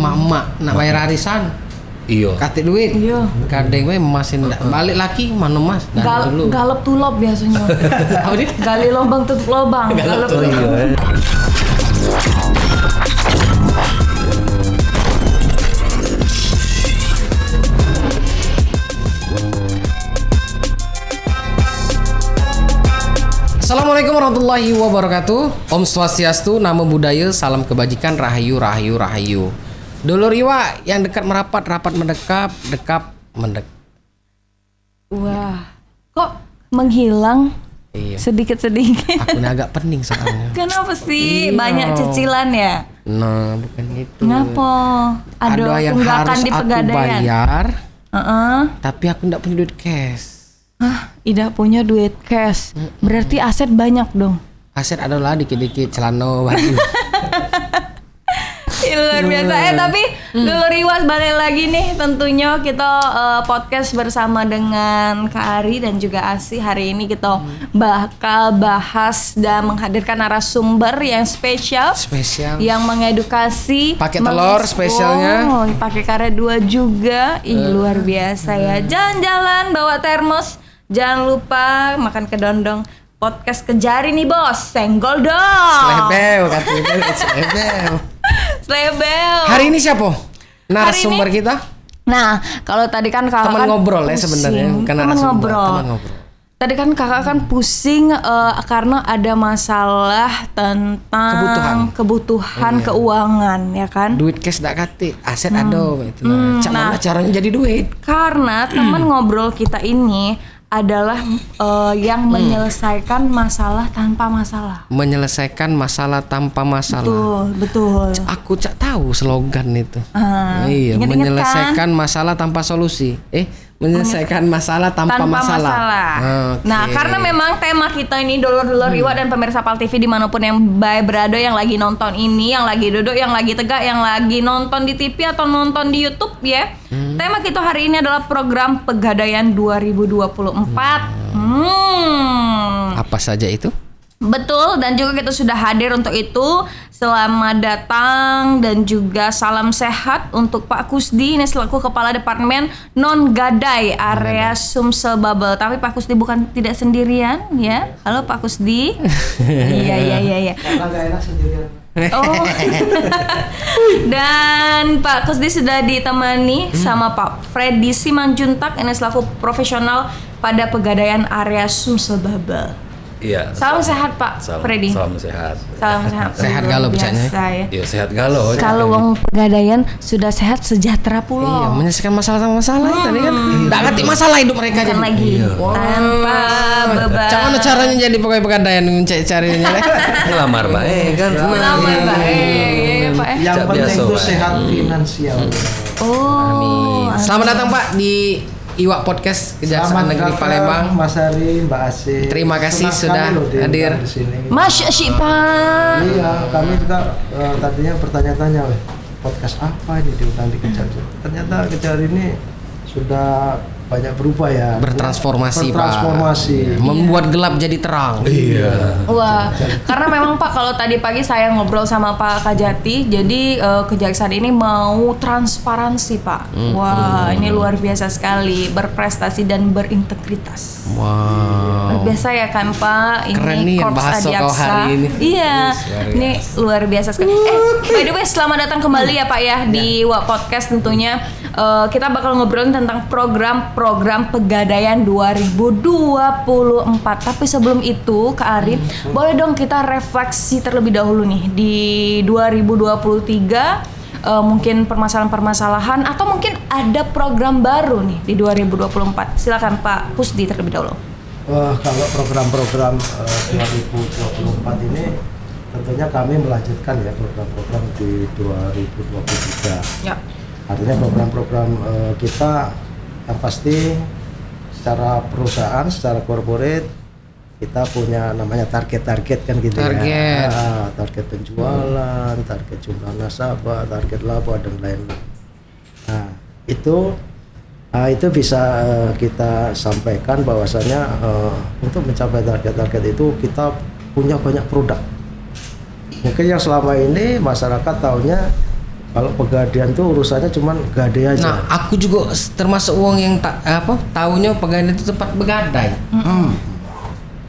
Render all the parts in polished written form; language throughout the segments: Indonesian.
Mak-mak nak bayar arisan. Iya. Katik duit. Iya. Gandeng we masin balik lagi mana Mas? Dulu. Galep tulop biasanya. Apa dia? Gali lubang tutup lubang. Galep tulop. Iya. Assalamualaikum warahmatullahi wabarakatuh. Om Swastiastu, Namo Buddhaya, salam kebajikan, rahayu, rahayu, rahayu. Dulur Iwa yang dekat merapat, rapat mendekap, dekap mendek. Wah, kok menghilang Iya. sedikit-sedikit? Aku ini agak pening soalnya. Kenapa sih? Iya. Banyak cicilan ya? Nah, bukan itu. Ngapa? Ada yang tunggakan harus di aku pegadaian. bayar, Heeh. tapi aku enggak punya duit cash. Ida punya duit cash. Berarti aset banyak dong. Aset adalah dikit-dikit celana baju. Luar biasa. Tapi Dulur Iwas balik lagi nih, tentunya kita podcast bersama dengan Kak Ari dan juga Asi. Hari ini kita bakal bahas dan menghadirkan narasumber yang spesial yang mengedukasi. Pakai telur spesialnya. Oh, pakai karet 2 juga. Ih, luar biasa ya. Jalan-jalan bawa termos. Jangan lupa makan kedondong. Podcast Kejari nih bos, senggol dong. Slebel katanya, slebel. Slebel. Hari ini siapa? Narasumber kita? Nah, kalau tadi kan kakak Teman kan ngobrol ya pusing. sebenarnya, bukan Teman narasumber, ngobrol. teman ngobrol. Tadi kan kakak kan pusing karena ada masalah tentang kebutuhan keuangan, ya kan? Duit cash tak kati, aset ada itu. Cak mana caranya jadi duit? Karena teman ngobrol kita ini adalah yang menyelesaikan masalah tanpa masalah. Menyelesaikan masalah tanpa masalah. Betul. Aku cak tahu slogan itu. Iya, ingat-ingat menyelesaikan kan? masalah tanpa solusi. Menyelesaikan masalah tanpa masalah. Okay. Nah, karena memang tema kita ini dulur-dulur Iwa dan pemirsa Pal TV dimanapun yang berada, yang lagi nonton ini, yang lagi duduk, yang lagi tegak, yang lagi nonton di TV atau nonton di YouTube ya. Tema kita hari ini adalah program Pegadaian 2024. Apa saja itu? Betul, dan juga kita sudah hadir untuk itu. Selamat datang dan juga salam sehat untuk Pak Kusdi ini selaku Kepala Departemen Non Gadai area Sumsel Babel. Tapi Pak Kusdi bukan tidak sendirian ya. Halo Pak Kusdi. Iya. Karena gak enak sendirian. Oh. Dan Pak Kusdi sudah ditemani sama Pak Freddy Simanjuntak ini selaku profesional pada Pegadaian area Sumsel Babel. Iya. Salam sehat Pak Freddy. Salam sehat. Salam sehat. Sehat galau bicanya. Ya. Iya, sehat galau. Kalau wong Pegadaian sudah sehat sejahtera Iya, pula. menyelesaikan masalah tanpa masalah tadi kan. Enggak ngerti masalah hidup mereka Bukan jadi. lagi tanpa beban. Cara caranya jadi pegawai pegadaian cari-carinya. Ngelamar baik kan. Lamar baik, Pak. Yang Biasa, penting itu Pak. sehat finansial. Oh. Selamat datang Pak di Iwa Podcast Kejaksaan Negeri Palembang. Mas Ari, Mbak Asih. Terima kasih Senang sudah sekali loh diundang hadir. di sini. Masya Allah, Pak. Iya, kami juga tadinya bertanya-tanya, podcast apa ini diundang di Kejari. Ternyata Kejari ini sudah banyak berubah ya. Bertransformasi, Pak. Bertransformasi. Membuat gelap jadi terang. Iya. Wah, karena memang Pak kalau tadi pagi saya ngobrol sama Pak Kajati, jadi kejaksaan ini mau transparansi Pak. Wah, ini luar biasa sekali, berprestasi dan berintegritas. Wow. Luar biasa ya kan Pak, ini Keren nih Korps bahasa kau Adiaksa. hari ini. Iya, ini luar biasa sekali. By the way, selamat datang kembali ya Pak ya di Wak Podcast tentunya. Kita bakal ngobrolin tentang program Pegadaian 2024. Tapi sebelum itu Kak Ari, boleh dong kita refleksi terlebih dahulu nih di 2023. Mungkin permasalahan-permasalahan atau mungkin ada program baru nih di 2024. Silakan Pak Kusdi terlebih dahulu. Kalau program-program 2024 ini tentunya kami melanjutkan ya program-program di 2023. Ya. Artinya program-program kita yang pasti secara perusahaan, secara corporate kita punya namanya target-target kan gitu Target. ya. Target penjualan, target jumlah nasabah, target laba dan lain-lain. Nah, itu bisa kita sampaikan bahwasanya untuk mencapai target-target itu kita punya banyak produk. Mungkin yang selama ini masyarakat taunya Kalau Pegadaian tuh urusannya cuman gadai aja. Nah, aku juga termasuk uang yang taunya Pegadaian itu tempat begadai.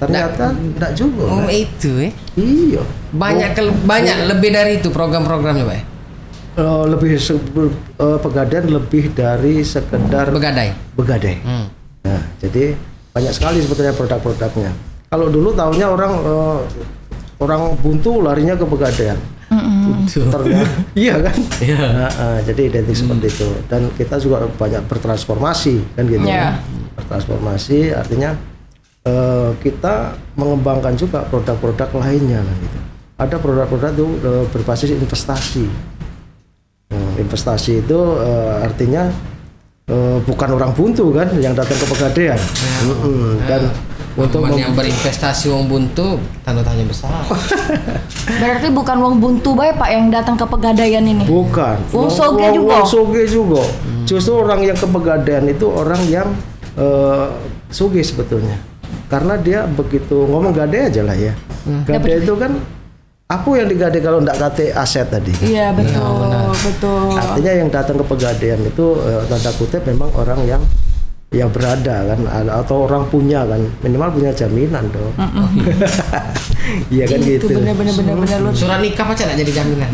Ternyata enggak juga. Oh, kan? itu Iya. banyak lebih dari itu program-programnya, Pak. Pegadaian lebih dari sekedar Begadai. begadai. Nah, jadi banyak sekali sebetulnya produk-produknya. Kalau dulu tahunya orang buntu larinya ke Pegadaian. Ternyata iya kan? Jadi identik seperti itu. Dan kita juga banyak bertransformasi kan gitu. Iya. Bertransformasi artinya kita mengembangkan juga produk-produk lainnya kan gitu. Ada produk-produk itu berbasis investasi. Investasi itu artinya bukan orang buntu kan yang datang ke Pegadaian. Dan untuk yang berinvestasi uang buntu tanda tanya besar. Berarti bukan wong buntu bae Pak yang datang ke Pegadaian ini. bukan Wong soge juga. Wong soge juga. Justru orang yang ke Pegadaian itu orang yang soge sebetulnya. Karena dia begitu ngomong gadai aja lah ya. Gadai itu kan apa yang digadai kalau enggak kate aset tadi. Iya betul, betul. Artinya yang datang ke Pegadaian itu tanda kutip memang orang yang berada kan atau orang punya kan, minimal punya jaminan dong. Iya kan gitu. Bener lu. Surat nikah pacar nggak jadi jaminan.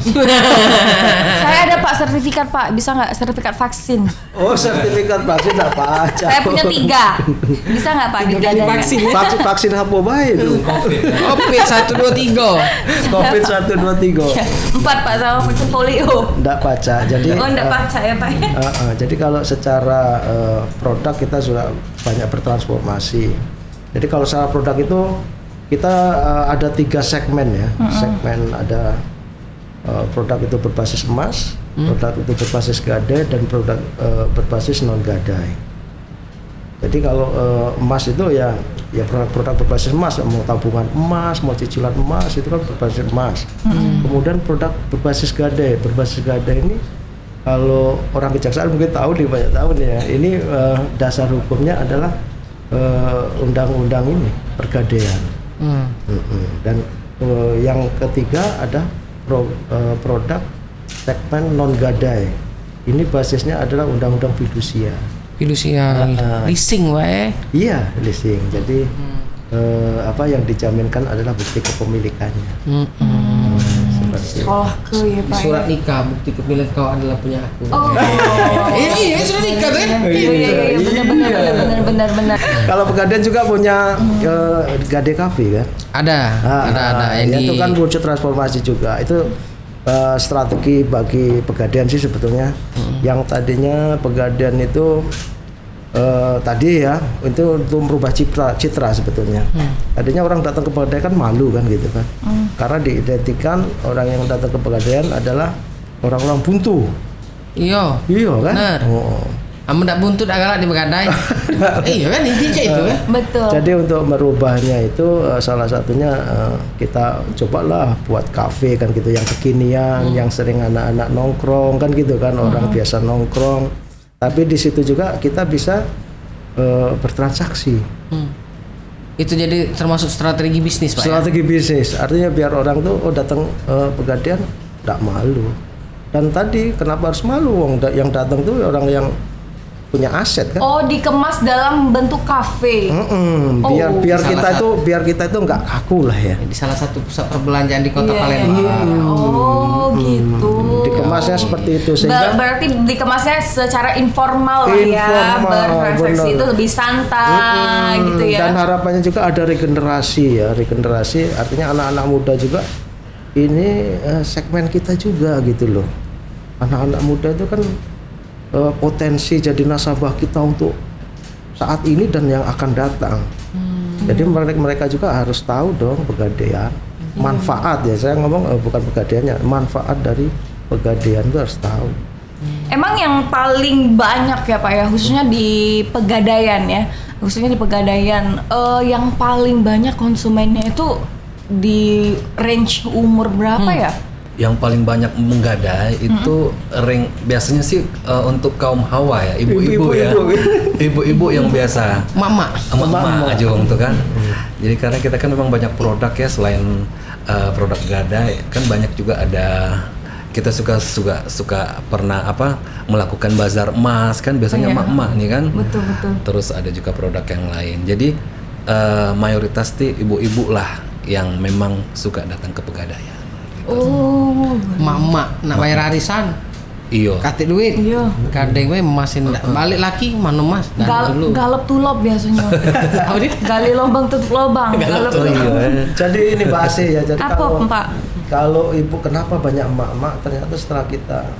Saya ada Pak sertifikat Pak, bisa nggak sertifikat vaksin? Oh, sertifikat vaksin apa aja. Saya punya 3, bisa nggak Pak digadaikan? Vaksin apa baik itu? Covid 1 2 3. Covid 1 2 3. 4 Pak sama vaksin polio. Enggak baca. Jadi Enggak baca ya Pak. Jadi kalau secara produk kita sudah banyak bertransformasi. Jadi kalau secara produk itu kita ada 3 segmen ya. Segmen ada produk itu berbasis emas, produk itu berbasis gadai, dan produk berbasis non gadai. Jadi kalau emas itu ya produk berbasis emas, mau tabungan emas, mau cicilan emas itu kan berbasis emas. Kemudian produk berbasis gadai ini kalau orang kejaksaan mungkin tahu di banyak tahun ya. Ini dasar hukumnya adalah undang-undang ini pergadaian. Dan yang ketiga ada produk segmen non gadai. Ini basisnya adalah undang-undang fidusia. Leasing wae. Iya, leasing. Jadi apa yang dijaminkan adalah bukti kepemilikannya. Seperti itu. Sekolah ke ya Pak. Surat nikah bukti kepemilikan kau adalah punya aku. Oh. Iya, surat nikah kan? Iya, benar. Kalau Pegadaian juga punya Gadai Cafe kan? Ada. Itu kan wujud transformasi juga. Itu strategi bagi Pegadaian sih sebetulnya. Yang tadinya Pegadaian itu tadi ya itu untuk merubah citra sebetulnya. Tadinya orang datang ke Pegadaian kan malu kan gitu kan. Karena diidentikan orang yang datang ke Pegadaian adalah orang-orang buntu. Iya kan? Benar. Amun ndak buntut agak di begadai. Iya kan intinya itu kan. Betul. Jadi untuk merubahnya itu salah satunya kita cobalah buat kafe kan gitu yang kekinian, yang sering anak-anak nongkrong kan gitu kan, orang biasa nongkrong. Tapi di situ juga kita bisa bertransaksi. Itu jadi termasuk strategi bisnis Pak. Strategi bisnis, artinya biar orang tuh datang Pegadaian tidak malu. Dan tadi kenapa harus malu? Wong yang datang tuh orang yang punya aset kan. Oh, dikemas dalam bentuk kafe. Biar kita itu nggak kaku lah ya. Di salah satu pusat perbelanjaan di kota Palembang. Oh, gitu. Dikemasnya seperti itu sehingga berarti dikemasnya secara informal lah ya. Bertransaksi itu lebih santai gitu ya. Dan harapannya juga ada regenerasi ya. Regenerasi artinya anak-anak muda juga ini segmen kita juga gitu loh. Anak-anak muda itu kan potensi jadi nasabah kita untuk saat ini dan yang akan datang. Jadi mereka juga harus tahu dong Pegadaian, manfaat ya. Saya ngomong bukan Pegadaiannya, manfaat dari Pegadaian itu harus tahu. Emang yang paling banyak ya Pak ya, khususnya di Pegadaian ya, yang paling banyak konsumennya itu di range umur berapa ya? Yang paling banyak menggadai itu biasanya sih untuk kaum hawa ya, ibu-ibu ya, ibu-ibu yang biasa, Mama aja tuh kan. Jadi karena kita kan memang banyak produk ya, selain produk gadai kan banyak juga ada kita suka pernah melakukan bazar emas kan, biasanya emak-emak nih kan. Betul. Terus ada juga produk yang lain. Jadi mayoritas tuh ibu-ibu lah yang memang suka datang ke Pegadaian. Oh. Mak nak bayar arisan. Iyo. Kate duit. Iya. Kadang we emasin balik lagi mana Mas? Dulu. Galep tulop biasanya. Apa dia? Gali lubang tutup lubang. Galep tulop. Jadi ini bahasa ya. Jadi Apa, Pak? kalau ibu kenapa banyak emak-emak, ternyata setelah kita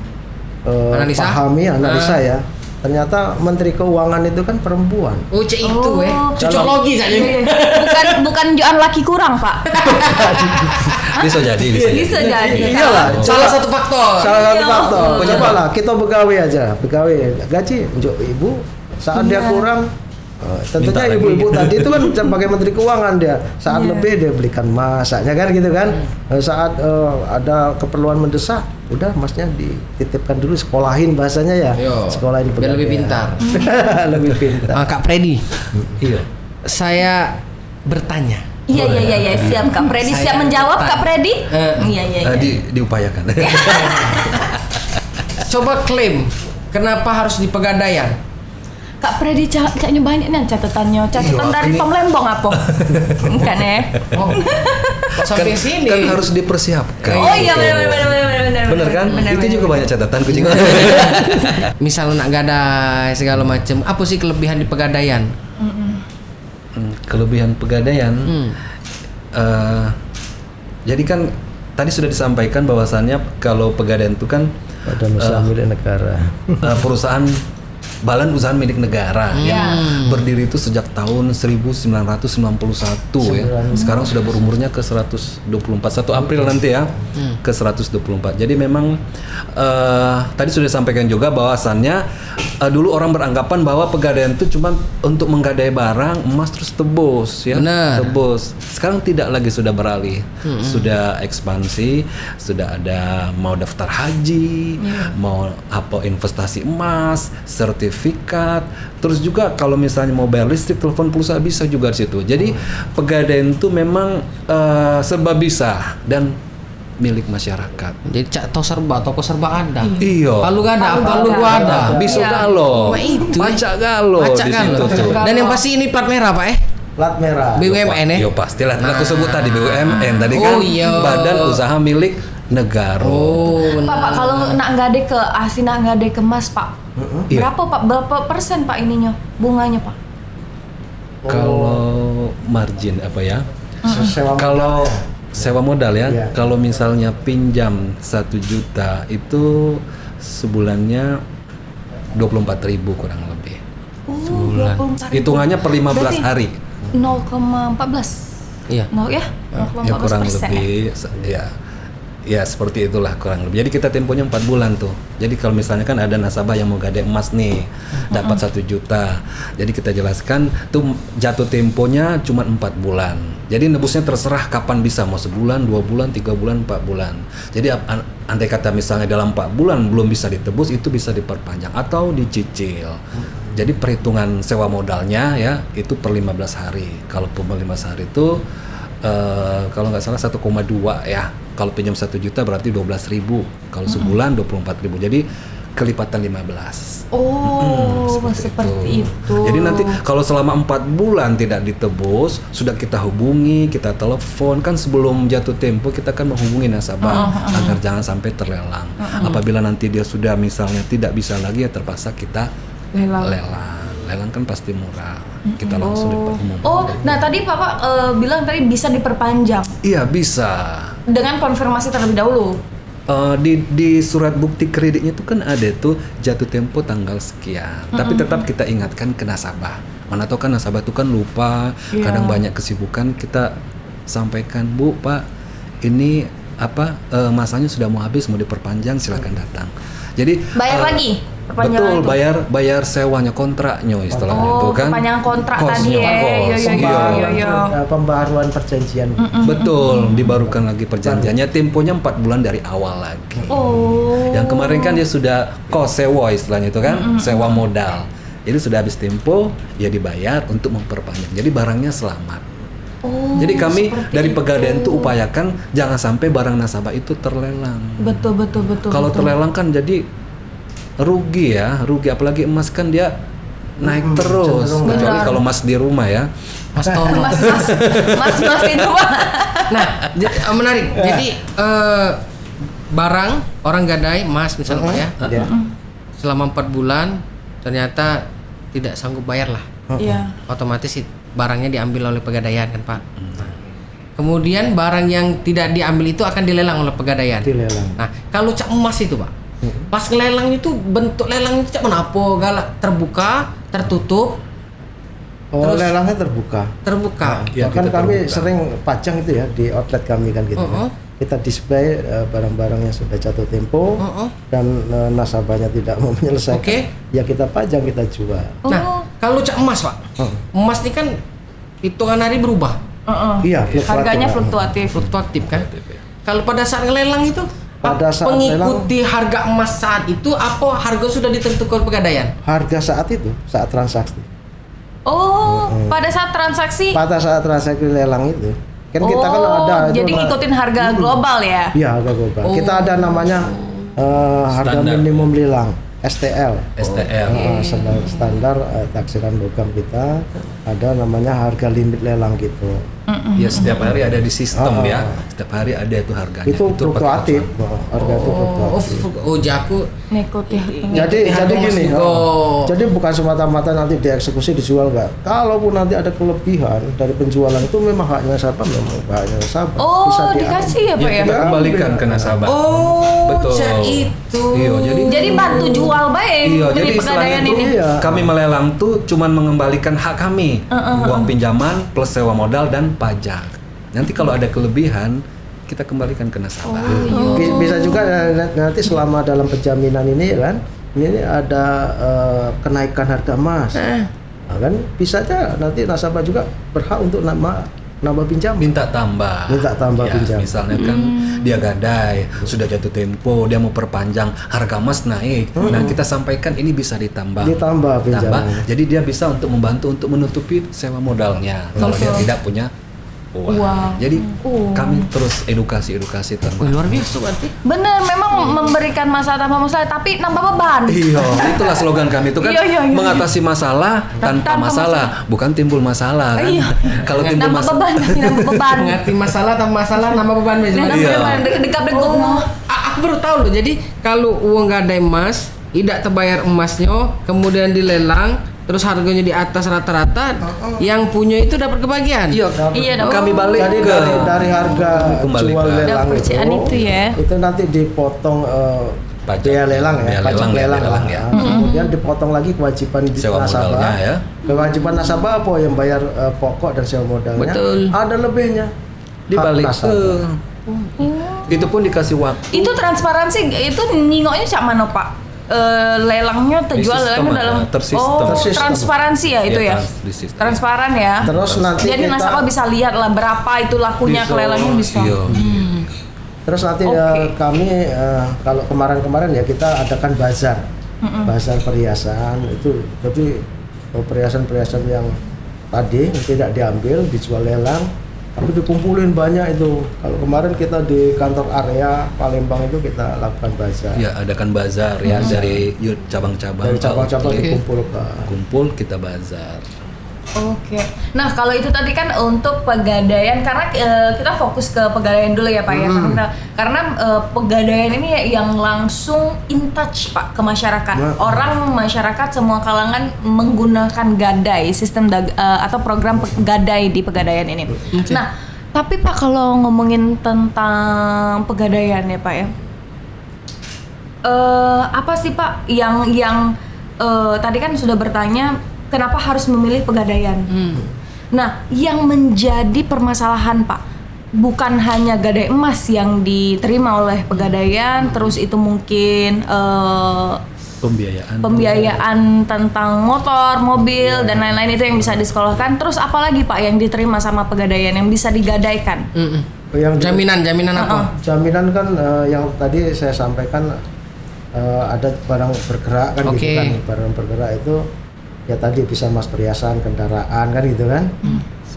Analisa ya, ternyata Menteri Keuangan itu kan perempuan. Oh, cek itu cocologi saja. Bukan juan laki kurang, Pak. Bisa jadi. Iyalah, Salah satu faktor. Coba lah kita begawe aja, gaji untuk ibu saat dia kurang. Tentunya ibu-ibu tadi itu kan sebagai Menteri Keuangan dia saat lebih dia belikan masaknya kan gitu kan. Saat ada keperluan mendesak, udah masnya dititipkan dulu, sekolahin bahasanya ya. Sekolahin biar lebih pintar. Lebih pintar. Kak Freddy. Iya. Saya bertanya. Iya, siap Kak Freddy, siap menjawab Kak Freddy? Iya. Diupayakan. Coba klaim kenapa harus di Pegadaian? Kak Freddy caknya banyak nih catatannya. Catatan dari ini- Tom Lembong apa? Kan ya? Oh, sampai sini. Kan harus dipersiapkan. Oh iya, gitu. benar. Bener kan? Itu juga banyak catatan kucing. Misal nak gadai segala macam, apa sih kelebihan di Pegadaian? Kelebihan Pegadaian. Jadi kan tadi sudah disampaikan bahwasannya kalau Pegadaian itu kan Badan usaha milik negara. perusahaan Badan Usaha Milik Negara yang berdiri itu sejak tahun 1991 ya. Sekarang sudah berumurnya ke 124 1 April nanti ya ke 124. Jadi memang tadi sudah disampaikan juga bahwasannya dulu orang beranggapan bahwa Pegadaian itu cuma untuk menggadai barang emas terus tebus ya. Benar. Tebus. Sekarang tidak lagi, sudah beralih. Sudah ekspansi, sudah ada mau daftar haji, mau apa investasi emas, sertifikat, terus juga kalau misalnya mau bayar listrik, telepon pulsa bisa juga di situ. Jadi Pegadaian itu memang serba bisa dan milik masyarakat. Jadi toko serba ada. Iya. Palu gak ada, palu gua ada. Bisa galo. Wah, itu. Baca galo di situ tuh. Dan yang pasti ini plat merah, Pak Plat merah. BUMN ya? Yo pastilah. Aku sebut tadi BUMN tadi kan. Oh, iya. Badan Usaha Milik Negara. Pak, kalau nak ngade ke ASI, nak ngade ke emas, Pak. Iya. Berapa persen Pak ininya? Bunganya, Pak? Kalau margin apa ya? Sewa Kalau sewa modal ya, Iya. kalau misalnya pinjam 1 juta itu sebulannya 24.000 kurang lebih. Sebulan. 24.000. Hitungannya per 15 Berarti hari. 0,14. Iya. No ya? Ya 0,14% kurang ya? lebih ya seperti itulah kurang lebih. Jadi kita temponya 4 bulan tuh. Jadi kalau misalnya kan ada nasabah yang mau gadai emas nih, dapat 1 juta. Jadi kita jelaskan tuh jatuh temponya cuma 4 bulan. Jadi nebusnya terserah kapan bisa, mau sebulan, 2 bulan, 3 bulan, 4 bulan. Jadi andai kata misalnya dalam 4 bulan belum bisa ditebus, itu bisa diperpanjang atau dicicil. Jadi perhitungan sewa modalnya ya itu per 15 hari. Kalau per 15 hari itu kalau nggak salah 1,2 ya. Kalau pinjam 1 juta berarti 12.000. Kalau sebulan 24.000. Jadi kelipatan 15. Oh, seperti itu. Jadi nanti kalau selama 4 bulan tidak ditebus, sudah kita hubungi, kita telepon, kan sebelum jatuh tempo kita kan menghubungi nasabah agar jangan sampai terlelang. Apabila nanti dia sudah misalnya tidak bisa lagi, ya terpaksa kita lelang kan pasti murah. Kita langsung diperumumkan. Oh, nah tadi Bapak bilang tadi bisa diperpanjang Iya bisa. dengan konfirmasi terlebih dahulu. Di surat bukti kreditnya itu kan ada tuh jatuh tempo tanggal sekian. Tapi tetap kita ingatkan ke nasabah. Mana tahu kan nasabah itu kan lupa, kadang banyak kesibukan, kita sampaikan, Bu, Pak, ini masanya sudah mau habis, mau diperpanjang, silakan datang. Jadi Bayar lagi perpanjangan betul, itu? bayar sewanya, kontraknya istilahnya itu kan. Perpanjangan kontrak tadi Kosnya, ya. kos. Iya. Pembaharuan perjanjian. Betul, dibarukan lagi perjanjiannya, temponya 4 bulan dari awal lagi. Oh. Yang kemarin kan dia sudah sewa istilahnya itu kan, sewa modal. Jadi sudah habis tempo, ya dibayar untuk memperpanjang. Jadi barangnya selamat. Jadi kami seperti dari itu. Pegadaian tuh upayakan jangan sampai barang nasabah itu terlelang. Betul. Kalau terlelang kan jadi rugi ya, rugi apalagi emas kan dia naik terus. cenderung. Kecuali Benar. kalau emas di rumah ya. Mas Tono. Mas itu Pak. Nah, menarik. Jadi barang orang gadai emas misalnya Pak ya, Ya. selama 4 bulan ternyata tidak sanggup bayar lah, Iya. otomatis barangnya diambil oleh Pegadaian kan Pak. Nah, kemudian barang yang tidak diambil itu akan dilelang oleh Pegadaian. Dilelang. Nah, kalau cak emas itu Pak, pas ngelelang itu bentuk lelang itu cak menapo, galak terbuka, tertutup, Oh, Terus- lelangnya terbuka. terbuka. Ya, Bahkan kita kami terbuka. sering pajang itu ya di outlet kami kan gitu. Oh, oh. Kita display barang-barang yang sudah jatuh tempo Oh, oh. dan nasabahnya tidak mau menyelesaikan. Oke. Ya kita pajang, kita jual. Nah, kalau cak emas Pak, Oh. emas ini kan hitungan hari berubah, Iya, fluktuatif, Harganya Pak. fluktuatif. fluktuatif kan. Kalau pada saat ngelelang itu Pada saat mengikuti harga emas saat itu apa harga sudah ditentukan Pegadaian? Harga saat itu, saat transaksi. Oh, pada saat transaksi. Pada saat transaksi lelang itu, kan kita kan ada itu jadi Pak. ngikutin harga global ya. Iya, harga global. Oh. Kita ada namanya harga Standar. minimum lelang STL. STL. Standar taksiran logam kita ada namanya harga limit lelang gitu. Ya setiap hari ada di sistem Ah. ya. Setiap hari ada itu harganya. Itu pakai fluktuatif. aturan. Harga itu fluktuatif. Jaku. Ngikuti. Jadi harga emas gini, juga. jadi bukan semata-mata nanti dieksekusi dijual enggak. Kalaupun nanti ada kelebihan dari penjualan itu memang haknya nasabah, memang haknya nasabah. Oh, Bisa diambil. dikasih ya Pak Ya, ya. kita kembalikan ke nasabah. Oh, Betul. cak itu. Iya, jadi Jadi bantu jual baik Iya, dari jadi Pegadaian selain itu ini. Iya. kami melelang tuh cuman mengembalikan hak kami, uang pinjaman plus sewa modal dan pajak. Nanti kalau ada kelebihan kita kembalikan ke nasabah. Bisa juga nanti selama dalam penjaminan ini kan, ini ada kenaikan harga emas. Nah, kan bisa aja nanti nasabah juga berhak untuk nambah pinjaman. Minta tambah. Minta tambah Ya, pinjaman. misalnya kan dia gadai, sudah jatuh tempo, dia mau perpanjang, harga emas naik. Nah, kita sampaikan ini bisa ditambah. Ditambah pinjaman. Jadi dia bisa untuk membantu untuk menutupi sewa modalnya kalau dia tidak punya uang. Jadi kami terus edukasi Wih, tentang luar biasa berarti. Bener, memang memberikan masalah tanpa masalah, tapi nambah beban. Iya, itulah slogan kami itu kan Iya. mengatasi masalah tanpa masalah, bukan timbul masalah kan. Iya. Kalau timbul Nambah masalah, beban, tapi nambah beban. Mengerti masalah tanpa masalah nambah beban Nambah misalnya. Iya. beban, dekat Oh, aku baru tahu loh. Jadi kalau uang gadai emas tidak terbayar emasnya, kemudian dilelang, terus harganya di atas rata-rata, yang punya itu dapat kebagian. iya, Iya, dong. kami balik Jadi ke dari harga Kembali jual ke- lelang Dapat itu ya. itu nanti dipotong Pajak. biaya lelang Biaya ya, pajak lelang ya, lelang, lelang lah. ya. Kemudian dipotong lagi kewajiban Sewa nasabah. modalnya ya. Kewajiban nasabah apa yang bayar pokok dan sewa modalnya? Betul. Ada lebihnya. dibalik Hak ke nasabah. itu pun dikasih waktu. Itu transparansi, itu nyingoknya cak mana Pak? Lelangnya terjual Di sistem lelangnya ada, dalam tersistem. Tersistem. transparansi ya itu ya. Di sistem. Transparan ya. Terus nanti Jadi kita nasabah bisa lihat lah berapa itu lakunya ke lelangnya bisa. Iya. terus nanti Oke. kami kalau kemarin-kemarin ya kita adakan bazar. Bazar perhiasan itu jadi perhiasan-perhiasan yang tadi tidak diambil dijual lelang tapi dikumpulin banyak itu. Kalau kemarin kita di kantor area Palembang itu kita lakukan bazar. Ya, adakan bazar ya dari cabang-cabang. Dari cabang-cabang outlet. dikumpul ke Kumpul kita bazar. Oke. Nah kalau itu tadi kan untuk Pegadaian karena kita fokus ke Pegadaian dulu ya Pak ya karena Pegadaian ini yang langsung in touch Pak ke masyarakat. Orang masyarakat semua kalangan menggunakan gadai sistem atau program gadai di Pegadaian ini. Nah tapi Pak kalau ngomongin tentang Pegadaian ya Pak ya, apa sih Pak yang tadi kan sudah bertanya kenapa harus memilih Pegadaian? Nah, yang menjadi permasalahan Pak, bukan hanya gadai emas yang diterima oleh Pegadaian, terus itu mungkin pembiayaan tentang motor, mobil dan lain-lain itu yang bisa disekolahkan. Terus apalagi Pak yang diterima sama Pegadaian yang bisa digadaikan? yang Jaminan apa? jaminan kan yang tadi saya sampaikan ada barang bergerak kan gitu Oke. kan. Barang bergerak itu ya tadi bisa emas perhiasan, kendaraan kan gitu kan.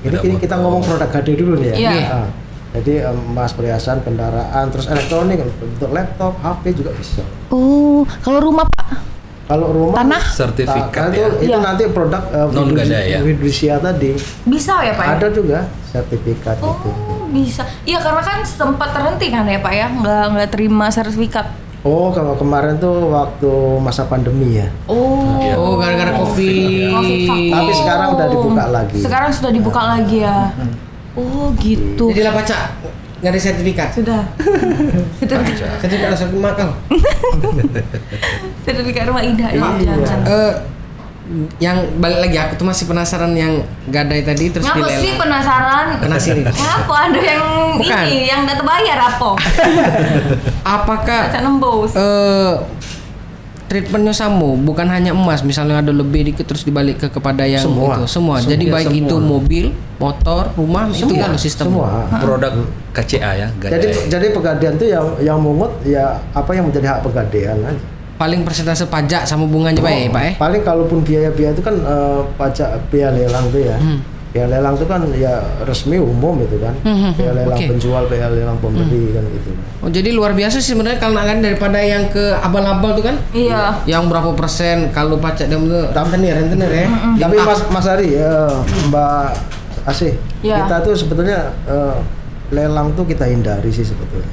Ini kita ngomong produk Gadai dulu nih ya. Iya. Nah, jadi emas, perhiasan, kendaraan, terus elektronik untuk laptop, HP juga bisa. Oh, kalau rumah Pak? Kalau rumah Tanah? Sertifikat itu, ya. itu Iya. nanti produk Non-gadai ya? fidusia tadi. Bisa ya Pak? Ya? Ada juga sertifikat itu. Oh, bisa. Iya, karena kan sempat terhenti kan ya Pak ya, nggak terima sertifikat. Oh, kalau kemarin tuh waktu masa pandemi ya. Oh. Iya. Oh, gara-gara Covid. Covid vakum. Tapi sekarang udah dibuka lagi. Sekarang sudah dibuka lagi ya. Oh, gitu. Jadi lah baca nggak ada sertifikat. Sudah. Sertifikat rasa makal. Sertifikat rumah indah ya. Iya. jangan. Yang balik lagi aku tuh masih penasaran yang Gadai tadi terus Ngapa sih dilelang. penasaran? Kena sini. Kenapa ada yang Bukan. ini yang udah terbayar apa? Apakah Baca nembus. treatmentnya sama, bukan hanya emas, misalnya ada lebih dikit terus dibalik kepada yang Semua. itu semua. Semua. Jadi Ya, baik semua. itu mobil, motor, rumah itu kan sistem. Semua. Produk KCA ya, Gadai. Jadi pegadaian tuh yang mungut ya apa yang menjadi hak pegadaian aja. Paling persentase pajak sama bunganya Pak ya, Pak ya? Paling kalaupun biaya-biaya itu kan pajak biaya lelang tuh ya. Biaya lelang itu kan ya resmi umum itu kan. Biaya lelang oke. penjual, biaya lelang pembeli kan gitu. Oh jadi luar biasa sih sebenarnya kalau kan daripada yang ke abal-abal tuh kan? Iya. Yang berapa persen kalau pajak dia itu rentenir ya? Tapi Mas Ari, Mbak Asih, Ya. kita tuh sebetulnya lelang tuh kita hindari sih sebetulnya.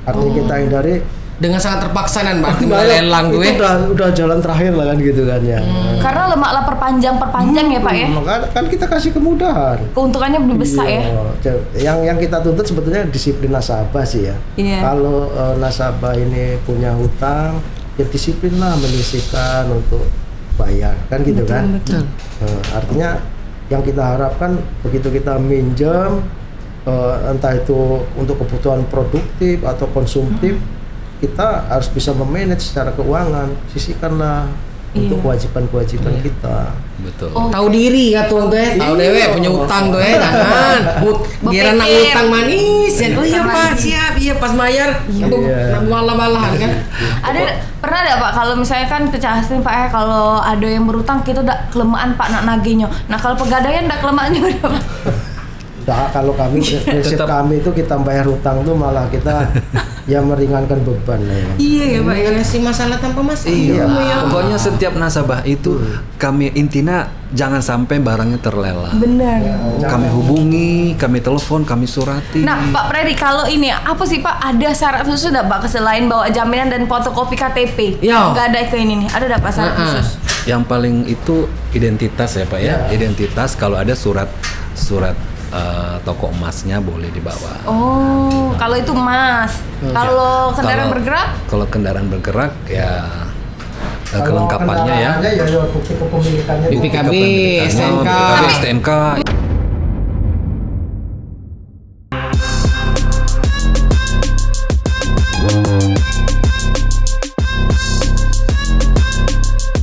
Artinya kita hindari. Dengan sangat terpaksa kan Pak, Nah, lelang tuh itu ya? udah jalan terakhir lah kan gitu kan ya. Karena lemaklah perpanjang ya Pak ya. Maka kan kita kasih kemudahan. Keuntungannya lebih besar ya. Iya. Yang kita tuntut sebetulnya disiplin nasabah sih ya. Iya. Kalau nasabah ini punya hutang, ya disiplin lah menyisihkan untuk bayar kan gitu kan. Betul. Artinya yang kita harapkan begitu kita minjem entah itu untuk kebutuhan produktif atau konsumtif, kita harus bisa memanage secara keuangan, sisihkanlah untuk kewajiban-kewajiban kita. Betul. Oh. Tahu diri ya tuh ya, tahu dewe punya utang tuh ya, jangan. Kira nak Berpikir. utang manis, ya. Oh iya Pak, siap, iya pas bayar, aduh, malah-malahan kan. Pernah ada Pak kalau misalnya kan kecahastin Pak ya kalau ada yang berutang kita udah kelemahan Pak nak nagihnya. Nah kalau pegadaian udah kelemahan juga Pak. Nah, kalau kami prinsip kami itu kita bayar hutang tuh malah kita ya meringankan beban ya. Iya ya Pak. Karena si masalah tanpa masalah. Iya, pokoknya setiap nasabah itu kami intinya jangan sampai barangnya terlelang. Benar. Kami hubungi, kami telepon, kami surati. Nah Pak Freddy kalau ini apa sih Pak ada syarat khusus nggak Pak selain bawa jaminan dan fotokopi KTP? Iya. Nggak ada ke ini nih. Ada nggak Pak syarat khusus? Yang paling itu identitas ya Pak ya. Identitas kalau ada surat toko emasnya boleh dibawa. Oh, kalau itu emas. Kalau kendaraan bergerak? Kalau kendaraan bergerak ya Kalau kelengkapannya ya. kendaraannya ya bukti kepemilikannya. BPKB, Bukti kepemilikannya, STNK. BPKB, STNK.